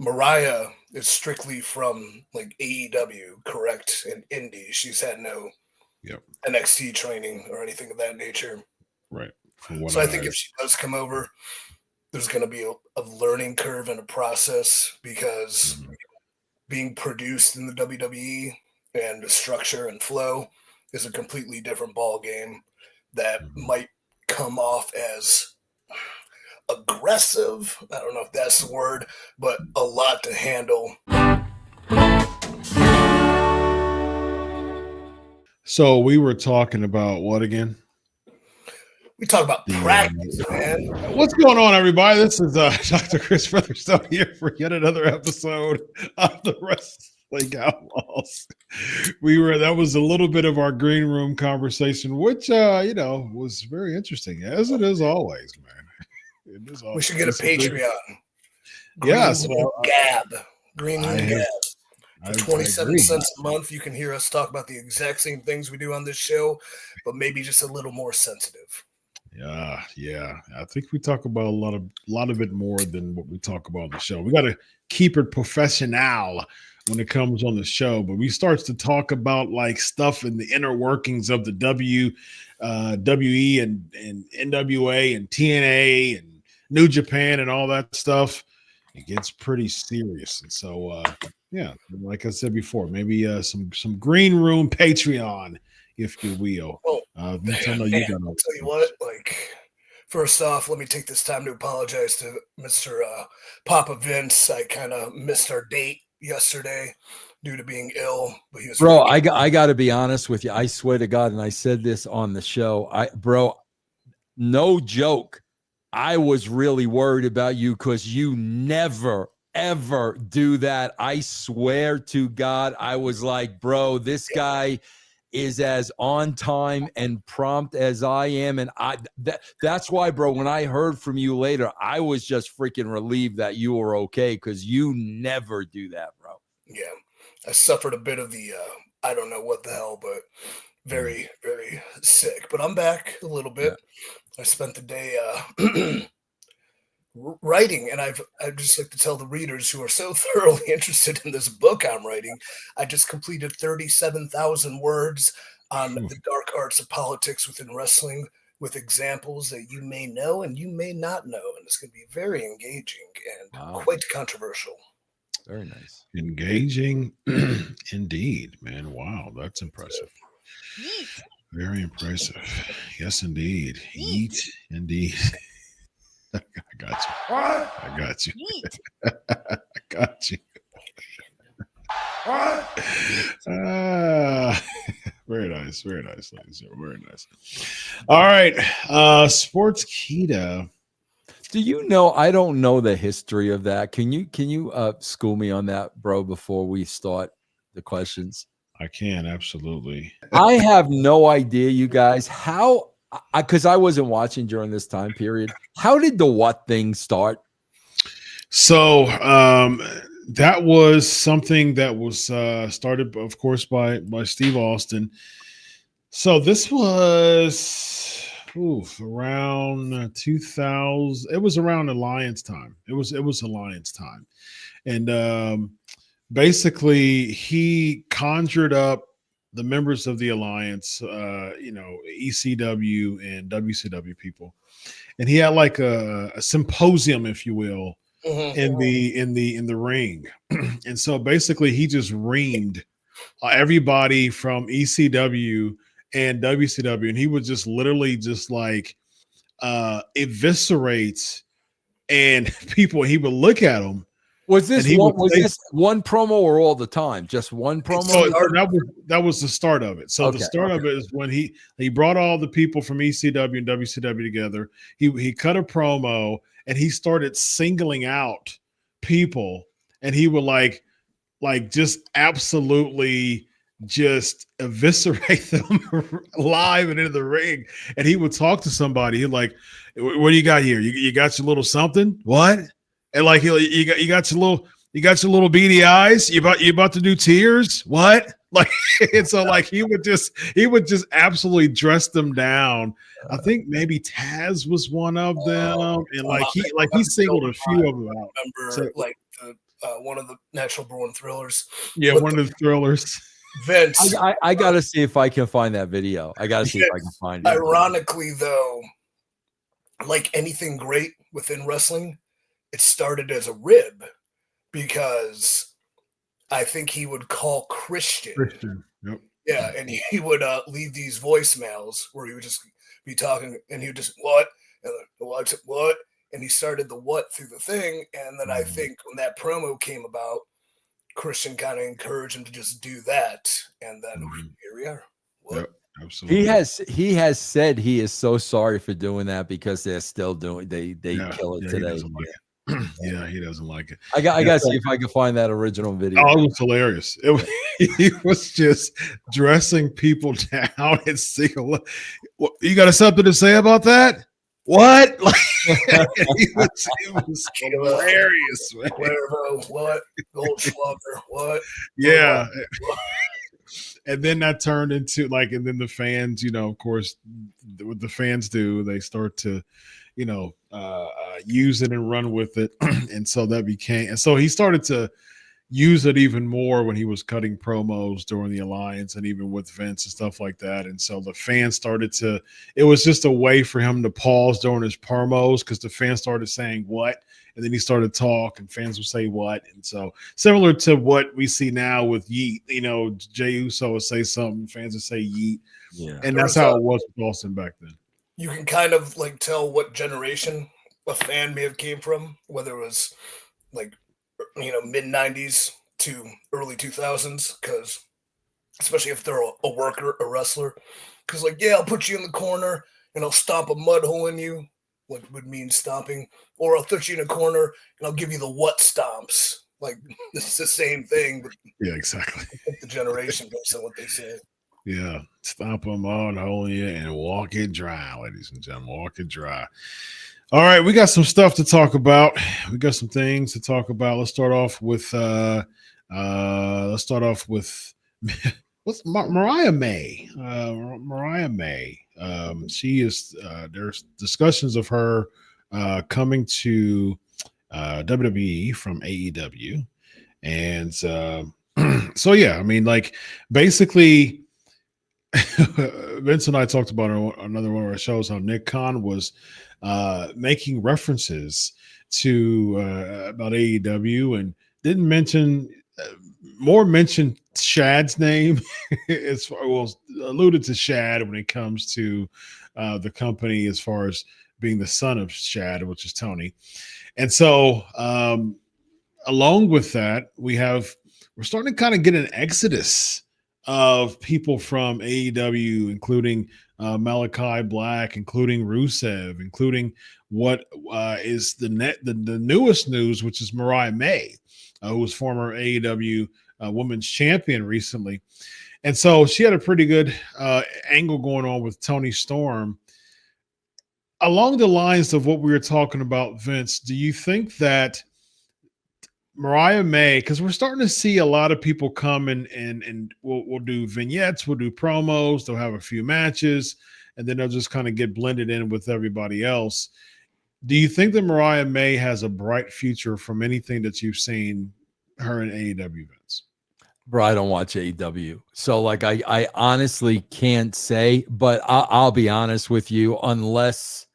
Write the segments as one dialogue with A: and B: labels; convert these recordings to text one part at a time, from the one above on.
A: Mariah is strictly from like AEW, correct? And indie. She's had no
B: Yep.
A: NXT training or anything of that nature.
B: Right. From what
A: So I think if she does come over, there's going to be a learning curve and a process because being produced in the WWE and the structure and flow is a completely different ball game that might come off as aggressive. I don't know if that's the word, but a lot to handle.
B: So we were talking about what again?
A: We talk about practice, man.
B: What's going on, everybody? This is Dr. Chris Featherstone here for yet another episode of the Wrestling Outlaws. That was a little bit of our green room conversation, which was very interesting, as it is always, man. It is always.
A: We should get a Patreon.
B: Yes,
A: Green Room Gab. For 27 cents a month, you can hear us talk about the exact same things we do on this show, but maybe just a little more sensitive.
B: Yeah. I think we talk about a lot of it more than what we talk about on the show. We got to keep it professional when it comes on the show, but we start to talk about like stuff in the inner workings of the WWE and NWA and TNA and New Japan and all that stuff. It gets pretty serious, and so yeah, like I said before, maybe some green room Patreon, if you will.
A: I'll tell you what, like, first off, let me take this time to apologize to Mr. Papa Vince. I kind of missed our date yesterday due to being ill. But he was
C: I got to be honest with you. I swear to God, and I said this on the show, no joke. I was really worried about you because you never, ever do that. I swear to God, I was like, bro, this guy is as on time and prompt as I am. And that's why, bro, when I heard from you later, I was just freaking relieved that you were okay because you never do that, bro.
A: Yeah. I suffered a bit of the, I don't know what the hell, but very, very sick. But I'm back a little bit. Yeah. I spent the day writing, and I'd just like to tell the readers who are so thoroughly interested in this book I'm writing, I just completed 37,000 words on the dark arts of politics within wrestling with examples that you may know and you may not know. And it's going to be very engaging and quite controversial.
C: Very nice.
B: Engaging indeed, man. Wow, that's impressive. Very impressive. Yes, indeed. Eat, indeed. I got you. I got you. I got you. Very nice. Very nice, ladies. Very nice. All right. Sportskeeda.
C: Do you know? I don't know the history of that. Can you school me on that, bro, before we start the questions?
B: I can, absolutely.
C: I have no idea, you guys, how, because I wasn't watching during this time period. How did the what thing start?
B: So that was something that was started, of course, by Steve Austin. So this was around 2000. It was around Alliance time. It was Alliance time, and basically he conjured up the members of the Alliance, ECW and WCW people, and he had like a symposium, if you will, in the ring. And so basically he just reamed everybody from ECW and WCW, and he would just literally just like eviscerate and people. He would look at them.
C: Was this one promo or all the time? Just one promo?
B: So that was the start of it. So the start of it is when he brought all the people from ECW and WCW together. He cut a promo and he started singling out people, and he would like just absolutely just eviscerate them live and into the ring. And he would talk to somebody. He'd like, what do you got here? You got your little something? What? And like you got your little beady eyes. You about to do tears? What? Like, and so like he would just absolutely dress them down. I think maybe Taz was one of them, and like he singled a few of them out.
A: Remember, like one of the natural born thrillers.
B: Yeah,
A: But
B: one of the thrillers.
A: Vince.
C: I gotta see if I can find that video. I gotta see if I can find it.
A: Ironically, though, like anything great within wrestling, it started as a rib because I think he would call Christian.
B: Yep.
A: Yeah, and he would leave these voicemails where he would just be talking, and he would just what and what, and he started the what through the thing, and then I think when that promo came about, Christian kind of encouraged him to just do that, and then here we are. What?
B: Yep, absolutely.
C: He has said he is so sorry for doing that because they're still doing they kill it today.
B: He doesn't like it. Yeah, he doesn't like it.
C: I gotta see if I can find that original video.
B: Oh, it was hilarious. He was just dressing people down and singing. You got something to say about that? What? Like, it was hilarious, man.
A: Cuervo, what? Goldschlager, what?
B: Yeah. And then that turned into and then the fans, of course, what the fans do, they start to, use it and run with it. And so so he started to use it even more when he was cutting promos during the alliance and even with Vince and stuff like that. And so the fans started to, it was just a way for him to pause during his promos because the fans started saying what, and then he started to talk and fans would say what. And so similar to what we see now with Yeet, Jey Uso would say something, fans would say Yeet.
C: Yeah.
B: And that's how it was with Austin back then.
A: You can kind of tell what generation a fan may have came from, whether it was mid 90s to early 2000s, because especially if they're a worker, a wrestler, because I'll put you in the corner and I'll stomp a mud hole in you, what would mean stomping, or I'll put you in a corner and I'll give you the what stomps. It's the same thing, but
B: yeah, exactly.
A: the generation based on what they say.
B: Yeah, stomp them on, hold you, and walk it dry, ladies and gentlemen. Walk it dry. All right, we got some stuff to talk about. We got some things to talk about. Let's start off with what's Mariah May. Mariah May. She is there's discussions of her coming to WWE from AEW. And so yeah, I mean, basically Vince and I talked about on another one of our shows how Nick Khan was making references to about AEW and didn't mention mentioned Shad's name as far alluded to Shad when it comes to the company as far as being the son of Shad, which is Tony. And so along with that, we're starting to kind of get an exodus of people from AEW, including Malachi Black, including Rusev, including what is the newest news, which is Mariah May, who was former AEW women's champion recently. And so she had a pretty good angle going on with Tony Storm. Along the lines of what we were talking about, Vince, do you think that Mariah May, because we're starting to see a lot of people come and we'll do vignettes, we'll do promos, they'll have a few matches, and then they'll just kind of get blended in with everybody else. Do you think that Mariah May has a bright future from anything that you've seen her in AEW, Vince?
C: Bro, I don't watch AEW. So I honestly can't say, but I'll be honest with you, unless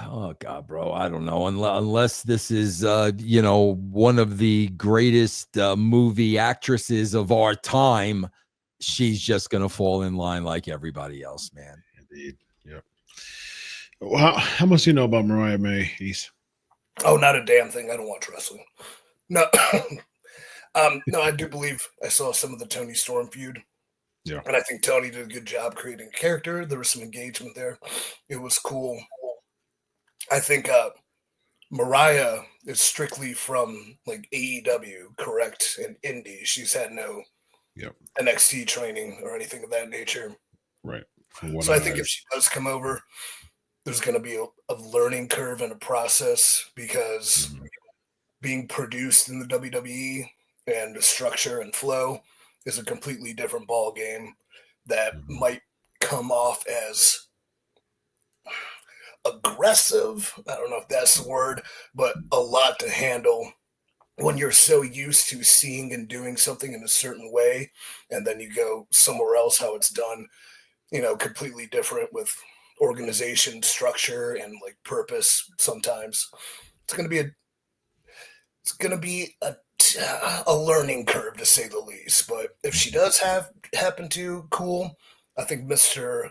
C: oh God, bro, I don't know. Unless this is, one of the greatest movie actresses of our time, she's just going to fall in line like everybody else, man.
B: Indeed. Yep. Well, how much do you know about Mariah May, East?
A: Oh, not a damn thing. I don't watch wrestling. No. No, I do believe I saw some of the Tony Storm feud.
B: Yeah.
A: And I think Tony did a good job creating a character. There was some engagement there. It was cool. I think Mariah is strictly from AEW, correct? And indie. She's had no NXT training or anything of that nature.
B: Right.
A: So I think if she does come over, there's going to be a learning curve and a process because being produced in the WWE and the structure and flow is a completely different ball game that might come off as aggressive. I don't know if that's the word, but a lot to handle when you're so used to seeing and doing something in a certain way, and then you go somewhere else, how it's done, completely different with organization, structure, and like purpose. Sometimes it's going to be a learning curve, to say the least. But if she does happen to, cool. I think Mr.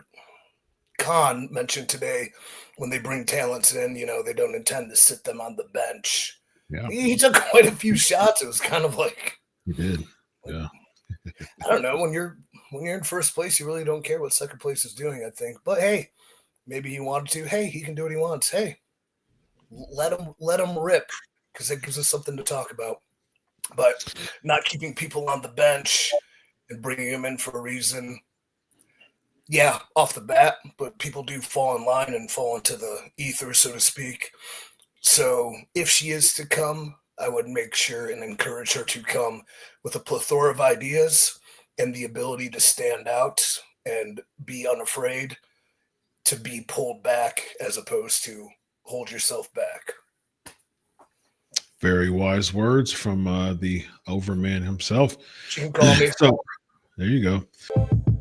A: Khan mentioned today, when they bring talents in, they don't intend to sit them on the bench.
B: Yeah,
A: He took quite a few shots. It was kind of like,
B: he did. Yeah,
A: I don't know, when you're in first place, you really don't care what second place is doing, I think. But hey, maybe he wanted to. Hey, he can do what he wants. Hey, let him rip, because that gives us something to talk about. But not keeping people on the bench and bringing them in for a reason, yeah, off the bat, but people do fall in line and fall into the ether, so to speak. So if she is to come, I would make sure and encourage her to come with a plethora of ideas and the ability to stand out and be unafraid to be pulled back, as opposed to hold yourself back.
B: very wise words from the overman himself.
A: You can call me.
B: So there you go.